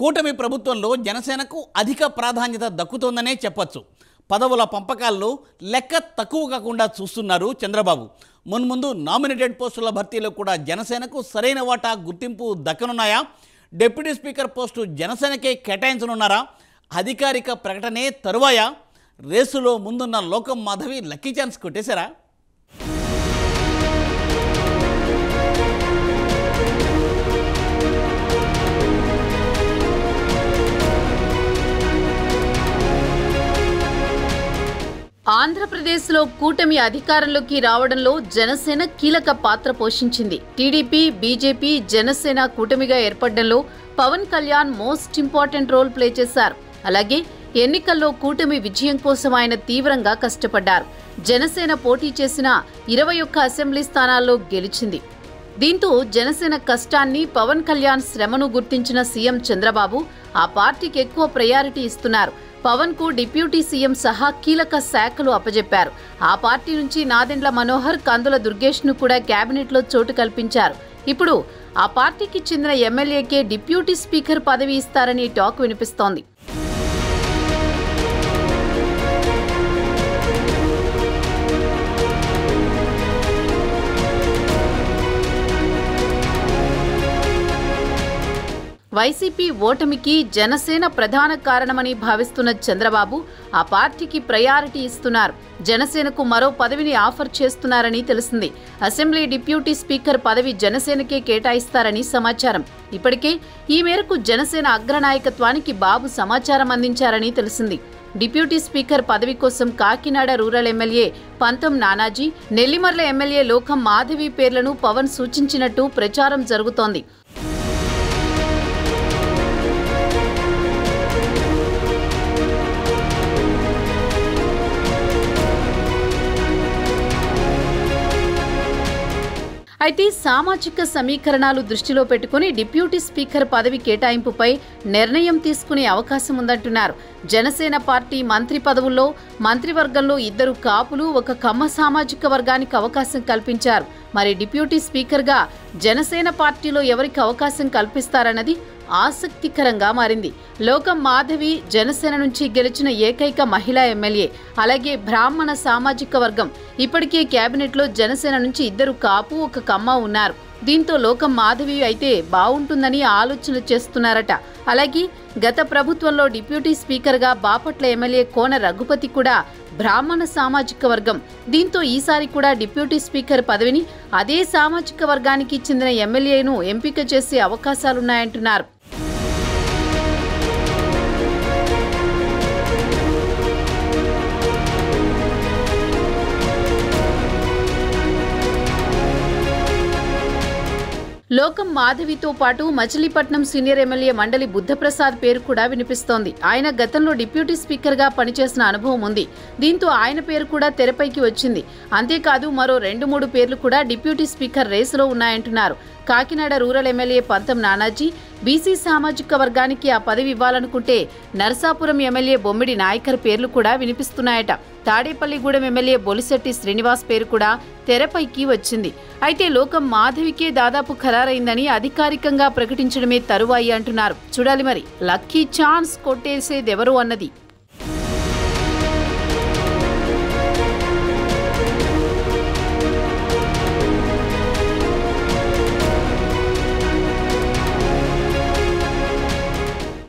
కూటమి ప్రభుత్వంలో జనసేనకు అధిక ప్రాధాన్యత దక్కుతోందనే చెప్పొచ్చు. పదవుల పంపకాల్లో లెక్క తక్కువ కాకుండా చూస్తున్నారు చంద్రబాబు. మున్ముందు నామినేటెడ్ పోస్టుల భర్తీలో కూడా జనసేనకు సరైన వాటా గుర్తింపు దక్కనున్నాయా? డిప్యూటీ స్పీకర్ పోస్టు జనసేనకే కేటాయించనున్నారా? అధికారిక ప్రకటనే తరువాయా? రేసులో ముందున్న లోకం మాధవి లక్కీ ఛాన్స్ కొట్టేశారా? ఆంధ్రప్రదేశ్లో కూటమి అధికారంలోకి రావడంలో జనసేన కీలక పాత్ర పోషించింది. టీడీపీ, బీజేపీ, జనసేన కూటమిగా ఏర్పడడంలో Pawan Kalyan most important role play చేశారు. అలాగే ఎన్నికల్లో కూటమి విజయం కోసం ఆయన తీవ్రంగా కష్టపడ్డారు. జనసేన పోటీ చేసిన 21 అసెంబ్లీ స్థానాల్లో గెలిచింది. దీంతో జనసేన కష్టాన్ని, పవన్ కళ్యాణ్ శ్రమను గుర్తించిన సీఎం చంద్రబాబు ఆ పార్టీకి ఎక్కువ ప్రయారిటీ ఇస్తున్నారు. పవన్ కు డిప్యూటీ సీఎం సహా కీలక శాఖలు అప్పజెప్పారు. ఆ పార్టీ నుంచి నాదెండ్ల మనోహర్, కందుల దుర్గేష్ ను కూడా కేబినెట్ లో చోటు కల్పించారు. ఇప్పుడు ఆ పార్టీకి చెందిన ఎమ్మెల్యేకే డిప్యూటీ స్పీకర్ పదవి ఇస్తారని టాక్ వినిపిస్తోంది. వైసీపీ ఓటమికి జనసేన ప్రధాన కారణమని భావిస్తున్న చంద్రబాబు ఆ పార్టీకి ప్రయారిటీ ఇస్తున్నారు. జనసేనకు మరో పదవిని ఆఫర్ చేస్తున్నారని తెలిసింది. అసెంబ్లీ డిప్యూటీ స్పీకర్ పదవి జనసేనకే కేటాయిస్తారని సమాచారం. ఇప్పటికే ఈ మేరకు జనసేన అగ్రనాయకత్వానికి బాబు సమాచారం అందించారని తెలిసింది. డిప్యూటీ స్పీకర్ పదవి కోసం కాకినాడ రూరల్ ఎమ్మెల్యే పంతం నానాజీ, నెల్లిమర్ల ఎమ్మెల్యే లోకం మాధవి పేర్లను పవన్ సూచించినట్టు ప్రచారం జరుగుతోంది. అయితే సామాజిక సమీకరణాలు దృష్టిలో పెట్టుకుని డిప్యూటీ స్పీకర్ పదవి కేటాయింపుపై నిర్ణయం తీసుకునే అవకాశం ఉందంటున్నారు. జనసేన పార్టీ మంత్రి పదవుల్లో మంత్రివర్గంలో 2 కాపులు, 1 కమ్మ సామాజిక వర్గానికి అవకాశం కల్పించారు. మరి డిప్యూటీ స్పీకర్గా జనసేన పార్టీలో ఎవరికి అవకాశం కల్పిస్తారన్నది ఆసక్తికరంగా మారింది. లోకం మాధవి జనసేన నుంచి గెలిచిన ఏకైక మహిళా ఎమ్మెల్యే. అలాగే బ్రాహ్మణ సామాజిక వర్గం. ఇప్పటికే కేబినెట్లో జనసేన నుంచి 2 కాపు, 1 కమ్మ ఉన్నారు. దీంతో లోకం మాధవి అయితే బాగుంటుందని ఆలోచన చేస్తున్నారట. అలాగే గత ప్రభుత్వంలో డిప్యూటీ స్పీకర్గా బాపట్ల ఎమ్మెల్యే కోన రఘుపతి కూడా బ్రాహ్మణ సామాజిక వర్గం. దీంతో ఈసారి కూడా డిప్యూటీ స్పీకర్ పదవిని అదే సామాజిక వర్గానికి చెందిన ఎమ్మెల్యేను ఎంపిక చేసే అవకాశాలున్నాయంటున్నారు. లోకం మాధవితో పాటు మచిలీపట్నం సీనియర్ ఎమ్మెల్యే మండలి బుద్ధప్రసాద్ పేరు కూడా వినిపిస్తోంది. ఆయన గతంలో డిప్యూటీ స్పీకర్గా పనిచేసిన అనుభవం ఉంది. దీంతో ఆయన పేరు కూడా తెరపైకి వచ్చింది. అంతేకాదు మరో 2-3 పేర్లు కూడా డిప్యూటీ స్పీకర్ రేసులో ఉన్నాయంటున్నారు. కాకినాడ రూరల్ ఎమ్మెల్యే పంతం నానాజీ బీసీ సామాజిక వర్గానికి ఆ పదవి ఇవ్వాలనుకుంటే నరసాపురం ఎమ్మెల్యే బొమ్మిడి నాయకర్ పేర్లు కూడా వినిపిస్తున్నాయట. తాడేపల్లిగూడెం ఎమ్మెల్యే బొలిశెట్టి శ్రీనివాస్ పేరు కూడా తెరపైకి వచ్చింది. అయితే లోకం మాధవికే దాదాపు ఖరారైందని అధికారికంగా ప్రకటించడమే తరువాయి అంటున్నారు. చూడాలి మరి లక్కీ ఛాన్స్ కొట్టేసేదెవరు అన్నది.